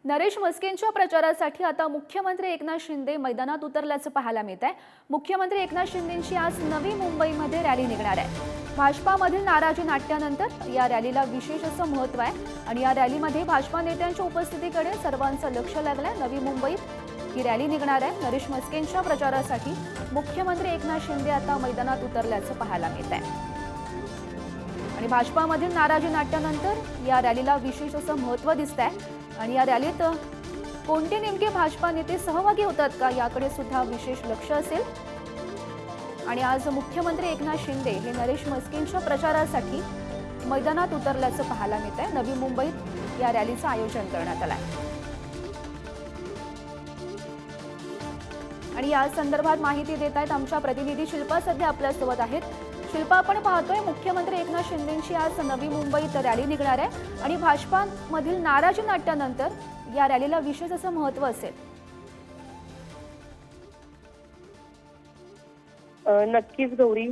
नरेश म्हस्केंच्या प्रचारासाठी आता मुख्यमंत्री एकनाथ शिंदे मैदानात उतरल्याचं पाहायला मिळत आहे। मुख्यमंत्री एकनाथ शिंदेंची आज नवी मुंबईमध्ये रॅली निघणार आहे। भाजपामधील नाराजी नाट्यानंतर या रॅलीला विशेष असं महत्त्व आहे आणि या रॅलीमध्ये भाजपा नेत्यांच्या उपस्थितीकडे सर्वांचं लक्ष लागलंय। नवी मुंबईत ही रॅली निघणार आहे। नरेश म्हस्केंच्या प्रचारासाठी मुख्यमंत्री एकनाथ शिंदे आता मैदानात उतरल्याचं पाहायला मिळत आहे आणि भाजपामधील नाराजी नाट्यानंतर या रॅलीला विशेष असं महत्त्व दिसतंय आणि या रॅलीत कोणते नेमके भाजपा नेते सहभागी होतात का याकडे सुद्धा विशेष लक्ष असेल। आणि आज मुख्यमंत्री एकनाथ शिंदे हे नरेश म्हस्केंच्या प्रचारासाठी मैदानात उतरल्याचं पाहायला मिळतंय। नवी मुंबईत या रॅलीचं आयोजन करण्यात आलंय आणि या संदर्भात माहिती देत आहेत आमच्या प्रतिनिधी शिल्पा सध्या आपल्यासोबत आहेत। शिल्पा, आपण पाहतोय मुख्यमंत्री एकनाथ शिंदेंची आज नवी मुंबईत रॅली निघणार आहे आणि भाजपामधील नाराजी नाट्यानंतर या रॅलीला विशेष असं महत्त्व असेल। नक्कीच गौरी,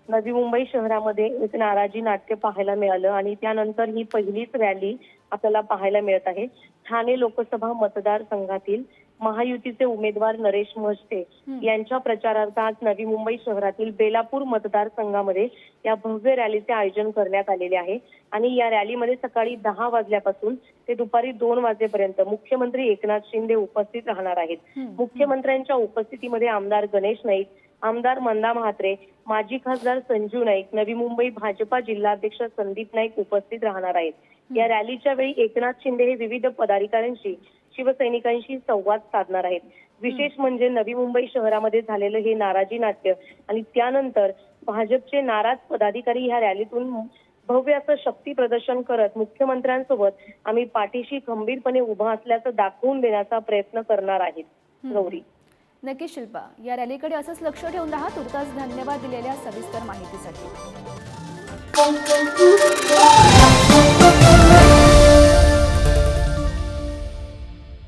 नवी मुंबई शहरामध्ये एक नाराजी नाट्य पाहायला मिळालं आणि त्यानंतर ही पहिलीच रॅली आपल्याला पाहायला मिळत आहे। ठाणे लोकसभा मतदारसंघातील महायुतीचे उमेदवार नरेश म्हस्के यांच्या प्रचारार्थ आज नवी मुंबई शहरातील बेलापूर मतदारसंघामध्ये या भव्य रॅलीचे आयोजन करण्यात आलेले आहे आणि या रॅलीमध्ये सकाळी 10 वाजल्यापासून ते दुपारी 2 वाजेपर्यंत मुख्यमंत्री एकनाथ शिंदे उपस्थित राहणार आहेत। मुख्यमंत्र्यांच्या उपस्थितीमध्ये आमदार गणेश नाईक, आमदार मंदा म्हात्रे, माजी खासदार संजू नाईक, नवी मुंबई भाजपा जिल्हाध्यक्ष संदीप नाईक उपस्थित राहणार आहेत। या रॅलीच्या वेळी एकनाथ शिंदे हे विविध पदाधिकाऱ्यांशी, शिवसैनिकांशी संवाद साधणार आहेत। विशेष म्हणजे नवी मुंबई शहरामध्ये झालेलं हे नाराजी नाट्य आणि त्यानंतर भाजपचे नाराज पदाधिकारी ह्या रॅलीतून भव्य असं शक्ती प्रदर्शन करत मुख्यमंत्र्यांसोबत आम्ही पाठीशी खंबीरपणे उभा असल्याचं दाखवून देण्याचा प्रयत्न करणार आहेत। गौरी, नक्की शिल्पा, या रॅलीकडे असंच लक्ष ठेवून राहा। तुर्तास धन्यवाद दिलेल्या सविस्तर माहितीसाठी।